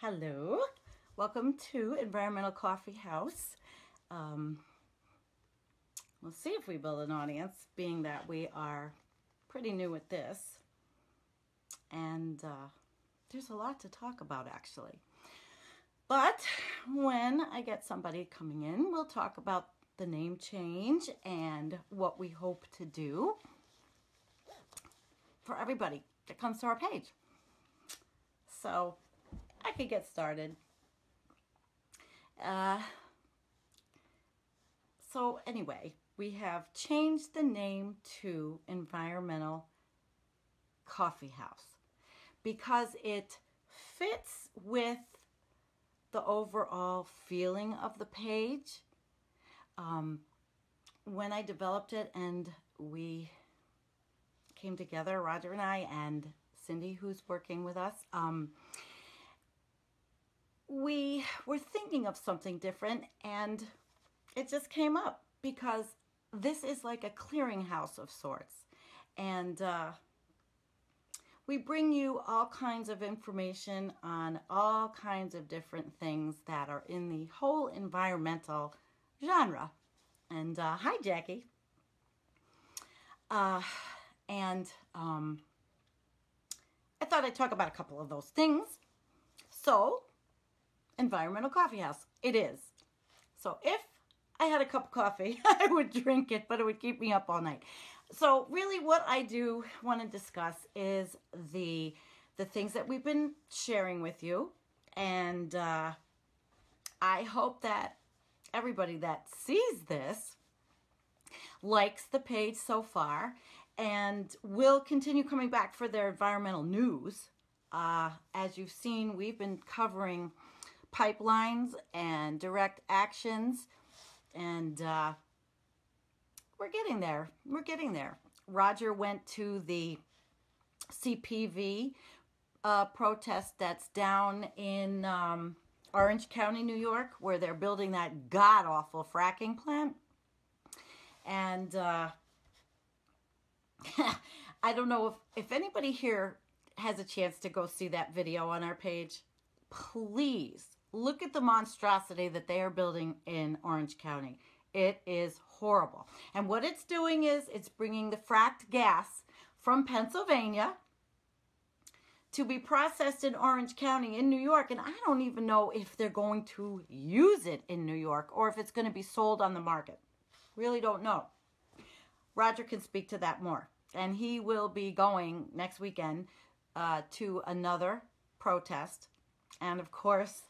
Hello, welcome to Environmental Coffeehouse. We'll see if we build an audience, being that we are pretty new at this. And there's a lot to talk about, actually. But when I get somebody coming in, we'll talk about the name change and what we hope to do for everybody that comes to our page. So I could get started. So anyway, we have changed the name to Environmental Coffeehouse because it fits with the overall feeling of the page. When I developed it and we came together, Roger and I and Cindy, who's working with us, we were thinking of something different, and it just came up because this is like a clearinghouse of sorts, and we bring you all kinds of information on all kinds of different things that are in the whole environmental genre. And hi, Jackie. I thought I'd talk about a couple of those things. So, Environmental Coffeehouse, it is. So if I had a cup of coffee, I would drink it, but it would keep me up all night. So really what I do want to discuss is the things that we've been sharing with you. And I hope that everybody that sees this likes the page so far and will continue coming back for their environmental news. As you've seen, we've been covering pipelines and direct actions, and we're getting there. We're getting there. Roger went to the CPV protest that's down in Orange County, New York, where they're building that god-awful fracking plant. And I don't know if anybody here has a chance to go see that video on our page. Please look at the monstrosity that they are building in Orange County. It is horrible. And what it's doing is it's bringing the fracked gas from Pennsylvania to be processed in Orange County in New York. And I don't even know if they're going to use it in New York or if it's going to be sold on the market. Really don't know. Roger can speak to that more. And he will be going next weekend to another protest. And of course,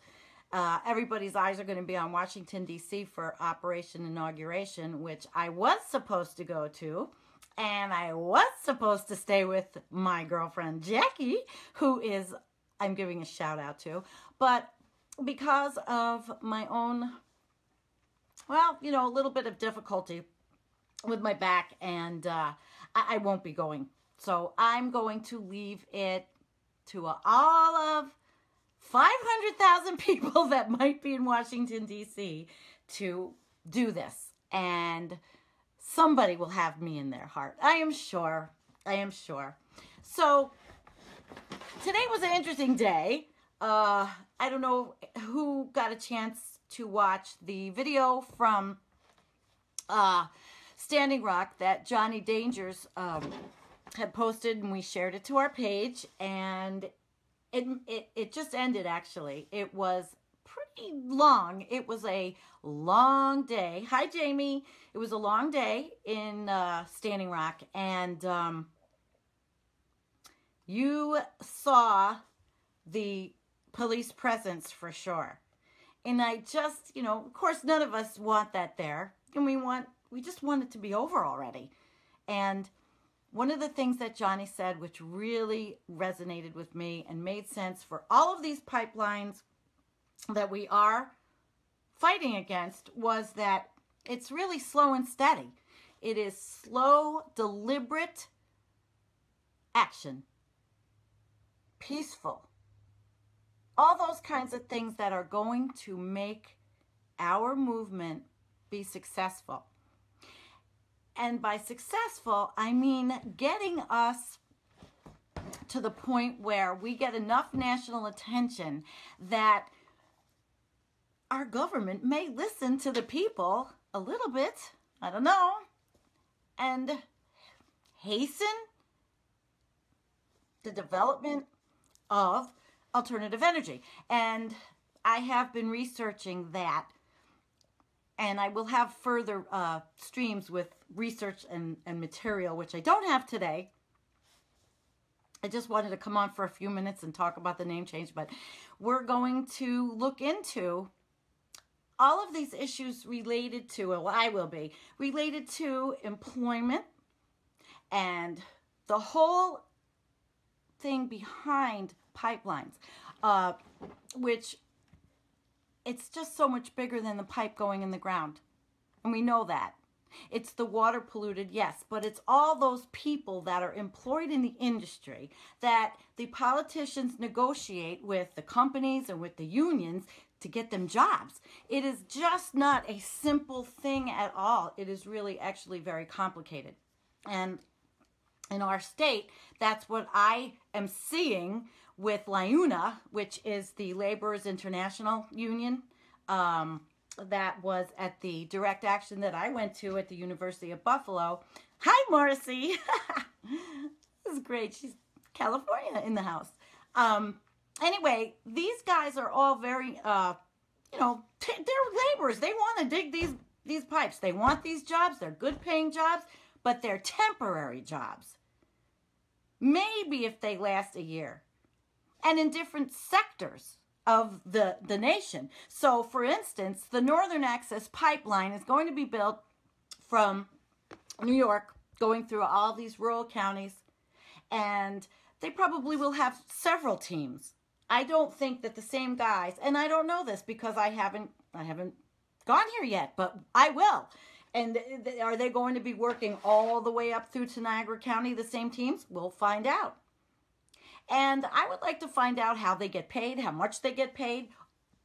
everybody's eyes are going to be on Washington, D.C. for Operation Inauguration, which I was supposed to go to. And I was supposed to stay with my girlfriend, Jackie, who is, I'm giving a shout out to. But because of my own, well, you know, a little bit of difficulty with my back, and I won't be going. So I'm going to leave it to all of 500,000 people that might be in Washington, D.C. to do this. And somebody will have me in their heart. I am sure. I am sure. So today was an interesting day. I don't know who got a chance to watch the video from Standing Rock that Johnny Dangers had posted, and we shared it to our page, and it just ended, actually. It was pretty long. It was a long day. Hi, Jamie. It was a long day in Standing Rock, and you saw the police presence for sure. And I just, you know, of course, none of us want that there, and we just want it to be over already. And one of the things that Johnny said, which really resonated with me and made sense for all of these pipelines that we are fighting against, was that it's really slow and steady. It is slow, deliberate action, peaceful, all those kinds of things that are going to make our movement be successful. And by successful, I mean getting us to the point where we get enough national attention that our government may listen to the people a little bit, I don't know, and hasten the development of alternative energy. And I have been researching that, and I will have further streams with research and material, which I don't have today. I just wanted to come on for a few minutes and talk about the name change, but we're going to look into all of these issues related to, well, I will be, related to employment and the whole thing behind pipelines, which it's just so much bigger than the pipe going in the ground. And we know that. It's the water polluted, yes, but it's all those people that are employed in the industry that the politicians negotiate with the companies and with the unions to get them jobs. It is just not a simple thing at all. It is really actually very complicated. And in our state, that's what I am seeing with LIUNA, which is the Laborers International Union. That was at the direct action that I went to at the University of Buffalo. Hi, Morrissey. This is great. She's California in the house. Anyway, these guys are all very, they're laborers. They want to dig these pipes. They want these jobs. They're good paying jobs, but they're temporary jobs. Maybe if they last a year. And in different sectors of the nation. So, for instance, the Northern Access Pipeline is going to be built from New York, going through all these rural counties, and they probably will have several teams. I don't think that the same guys, and I don't know this because I haven't gone here yet, but I will. And are they going to be working all the way up through to Niagara County, the same teams? We'll find out. And I would like to find out how they get paid, how much they get paid,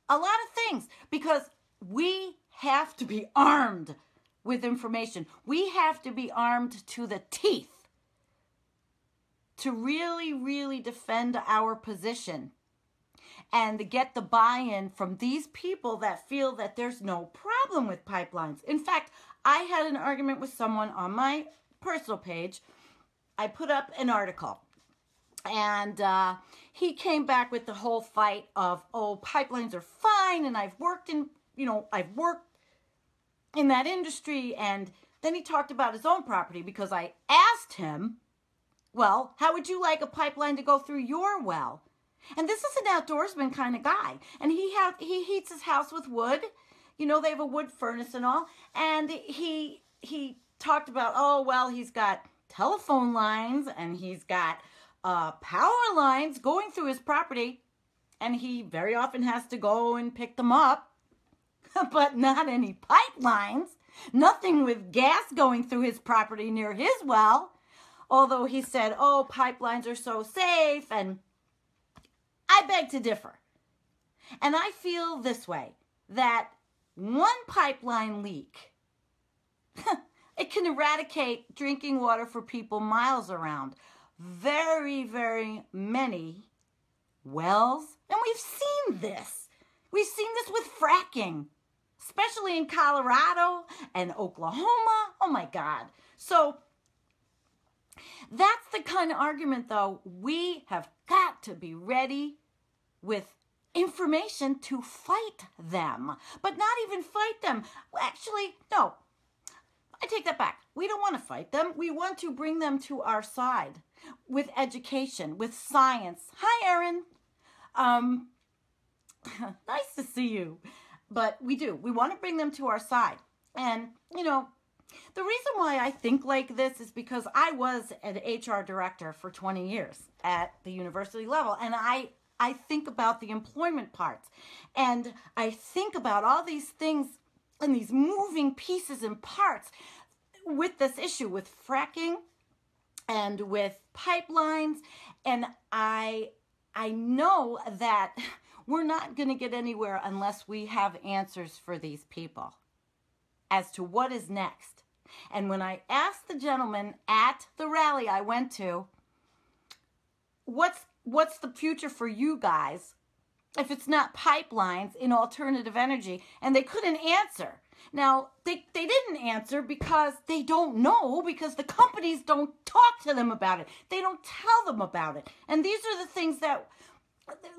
a lot of things, because we have to be armed with information. We have to be armed to the teeth to really, really defend our position and get the buy-in from these people that feel that there's no problem with pipelines. In fact, I had an argument with someone on my personal page. I put up an article. And he came back with the whole fight of, oh, pipelines are fine, and I've worked in that industry. And then he talked about his own property because I asked him, well, how would you like a pipeline to go through your well? And this is an outdoorsman kind of guy. And he heats his house with wood. You know, they have a wood furnace and all. And he talked about, oh, well, he's got telephone lines and he's got power lines going through his property, and he very often has to go and pick them up, but not any pipelines, nothing with gas going through his property near his well, although he said, oh, pipelines are so safe, and I beg to differ. And I feel this way, that one pipeline leak, it can eradicate drinking water for people miles around. Very, very many wells. And we've seen this. We've seen this with fracking, especially in Colorado and Oklahoma. Oh, my God. So that's the kind of argument, though, we have got to be ready with information to fight them. But not even fight them. Actually, no. I take that back. We don't want to fight them. We want to bring them to our side with education, with science. Hi, Erin. Nice to see you. But we do. We want to bring them to our side. And, you know, the reason why I think like this is because I was an HR director for 20 years at the university level. And I think about the employment parts. And I think about all these things and these moving pieces and parts with this issue, with fracking and with pipelines. And I know that we're not going to get anywhere unless we have answers for these people as to what is next. And when I asked the gentleman at the rally I went to, what's the future for you guys if it's not pipelines in alternative energy? And they couldn't answer. Now, they didn't answer because they don't know, because the companies don't talk to them about it. They don't tell them about it. And these are the things that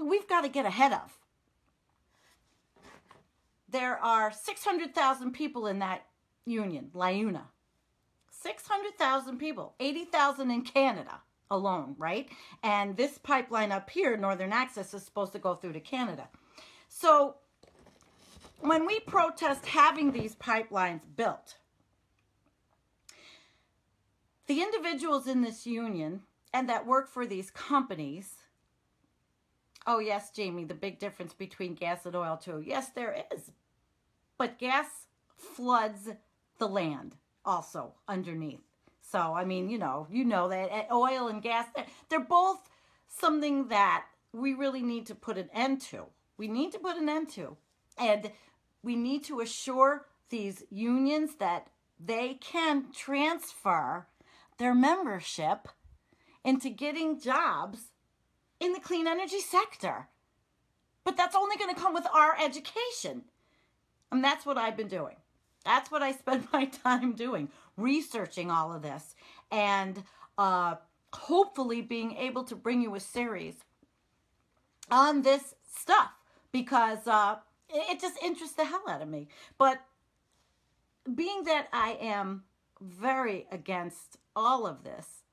we've got to get ahead of. There are 600,000 people in that union, LIUNA. 600,000 people, 80,000 in Canada alone, right? And this pipeline up here, Northern Access, is supposed to go through to Canada. So when we protest having these pipelines built, the individuals in this union and that work for these companies, oh yes, Jamie, the big difference between gas and oil too. Yes, there is. But gas floods the land also underneath. So, I mean, you know that oil and gas, they're both something that we really need to put an end to. We need to put an end to. And we need to assure these unions that they can transfer their membership into getting jobs in the clean energy sector. But that's only going to come with our education. And that's what I've been doing. That's what I spend my time doing, researching all of this, and hopefully being able to bring you a series on this stuff, because it just interests the hell out of me. But being that I am very against all of this,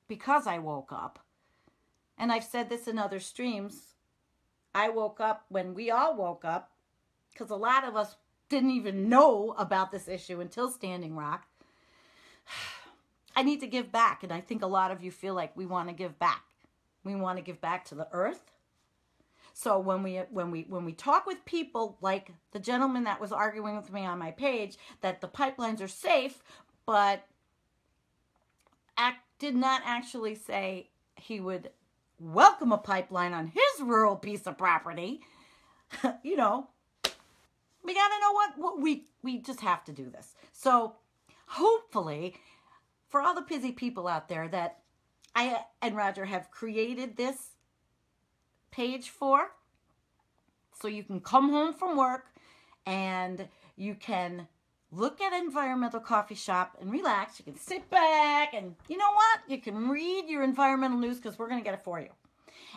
because I woke up, and I've said this in other streams, I woke up when we all woke up, because a lot of us didn't even know about this issue until Standing Rock. I need to give back, and I think a lot of you feel like we want to give back. We want to give back to the earth. So when we talk with people like the gentleman that was arguing with me on my page that the pipelines are safe, but did not actually say he would welcome a pipeline on his rural piece of property, you know, we got to know what we just have to do this. So hopefully for all the busy people out there that I and Roger have created this page for, so you can come home from work and you can look at Environmental Coffee Shop and relax. You can sit back and you know what? You can read your environmental news, because we're going to get it for you.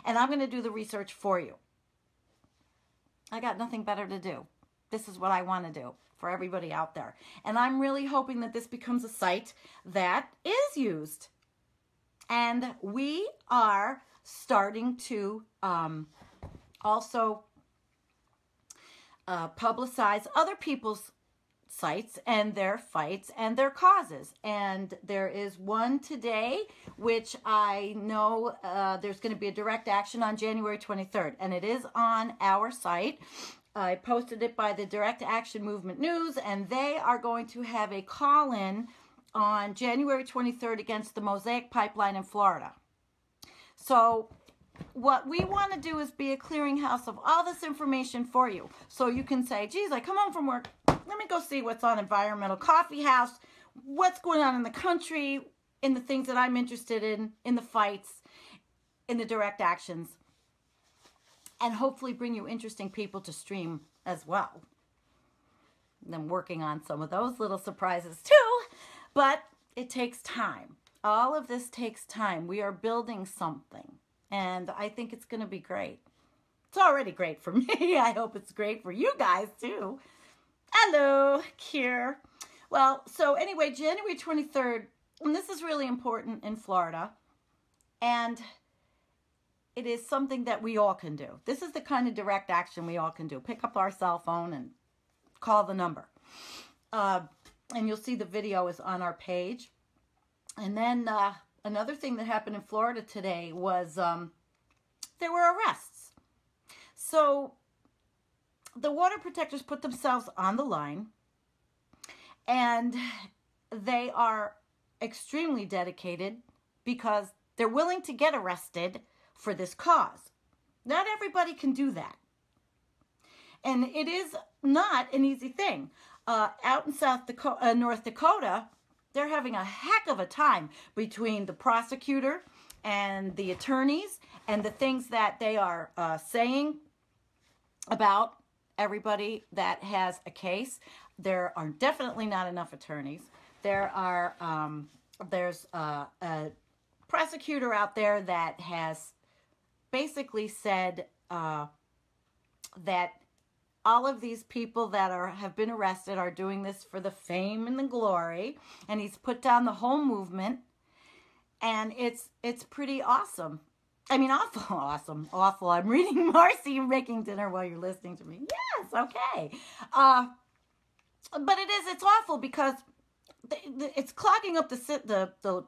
And I'm going to do the research for you. I got nothing better to do. This is what I want to do for everybody out there. And I'm really hoping that this becomes a site that is used. And we are starting to also publicize other people's sites and their fights and their causes. And there is one today, which I know there's going to be a direct action on January 23rd. And it is on our site. I posted it by the Direct Action Movement News, and they are going to have a call-in on January 23rd against the Mosaic Pipeline in Florida. So what we want to do is be a clearinghouse of all this information for you. So you can say, geez, I come home from work, let me go see what's on Environmental Coffeehouse, what's going on in the country, in the things that I'm interested in the fights, in the direct actions, and hopefully bring you interesting people to stream as well. And I'm working on some of those little surprises too, but it takes time. All of this takes time. We are building something, and I think it's going to be great. It's already great for me. I hope it's great for you guys too. Hello, Kier. Well, so anyway, January 23rd, and this is really important in Florida, and it is something that we all can do. This is the kind of direct action we all can do. Pick up our cell phone and call the number. And you'll see the video is on our page. And then another thing that happened in Florida today was there were arrests. So the water protectors put themselves on the line, and they are extremely dedicated because they're willing to get arrested for this cause. Not everybody can do that. And it is not an easy thing. Out in North Dakota, they're having a heck of a time between the prosecutor and the attorneys and the things that they are saying about everybody that has a case. There are definitely not enough attorneys. There's a prosecutor out there that has basically said that all of these people that have been arrested are doing this for the fame and the glory, and he's put down the whole movement, and it's pretty awesome. I mean, awful. I'm reading Marcy, you're making dinner while you're listening to me. Yes, okay. But it's awful because it's clogging up the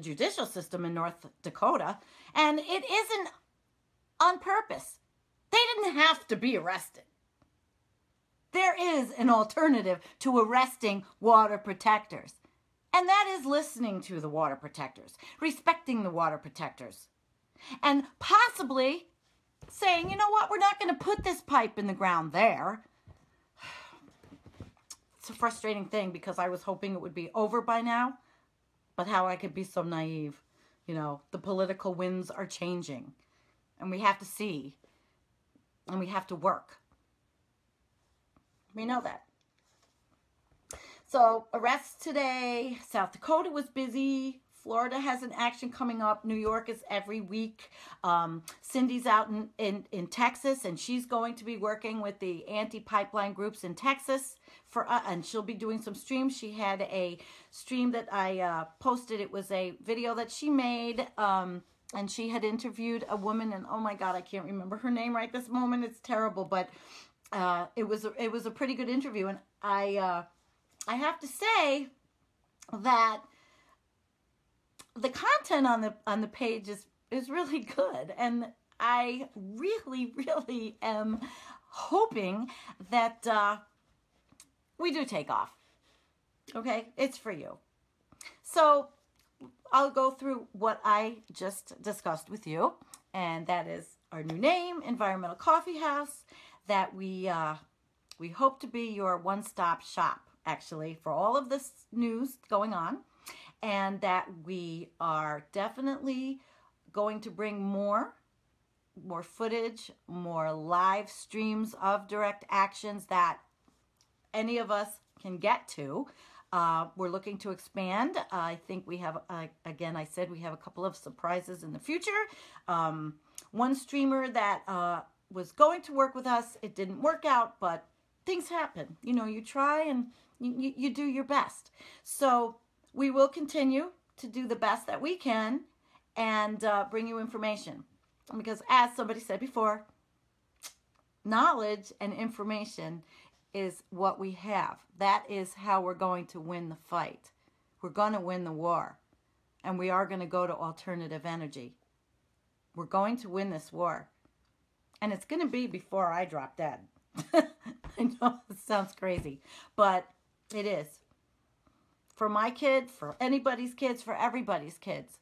judicial system in North Dakota, and it isn't on purpose. They didn't have to be arrested. There is an alternative to arresting water protectors, and that is listening to the water protectors, respecting the water protectors, and possibly saying, you know what, we're not going to put this pipe in the ground there. It's a frustrating thing because I was hoping it would be over by now, but how I could be so naive. You know, the political winds are changing, and we have to see, and we have to work. We know that. So, arrests today. South Dakota was busy. Florida has an action coming up. New York is every week. Cindy's out in Texas, and she's going to be working with the anti-pipeline groups in Texas, and she'll be doing some streams. She had a stream that I posted. It was a video that she made, and she had interviewed a woman, and oh my God, I can't remember her name right this moment. It's terrible, but it was a pretty good interview, and I have to say that the content on the page is really good, and I really am hoping that we do take off. Okay, it's for you. So I'll go through what I just discussed with you, and that is our new name, Environmental Coffeehouse, that we hope to be your one-stop shop, actually, for all of this news going on, and that we are definitely going to bring more footage, more live streams of direct actions that any of us can get to. We're looking to expand. I think we have, again, I said we have a couple of surprises in the future. One streamer that was going to work with us, it didn't work out, but things happen. You know, you try and you do your best. So we will continue to do the best that we can and bring you information. Because as somebody said before, knowledge and information is what we have. That is how we're going to win the fight. We're going to win the war. And we are going to go to alternative energy. We're going to win this war. And it's going to be before I drop dead. I know it sounds crazy, but it is. For my kid, for anybody's kids, for everybody's kids.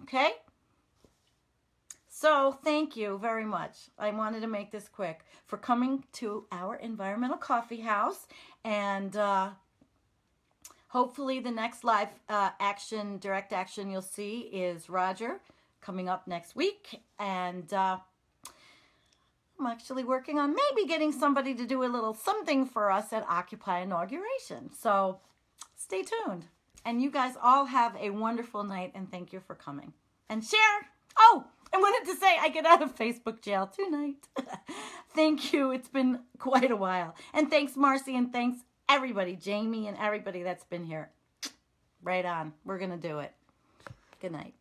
Okay? So, thank you very much. I wanted to make this quick for coming to our Environmental Coffee House. And hopefully the next live action, direct action you'll see is Roger coming up next week. And I'm actually working on maybe getting somebody to do a little something for us at Occupy Inauguration. So, stay tuned. And you guys all have a wonderful night, and thank you for coming. And share. Oh, I wanted to say I get out of Facebook jail tonight. Thank you. It's been quite a while. And thanks, Marcy, and thanks, everybody, Jamie and everybody that's been here. Right on. We're going to do it. Good night.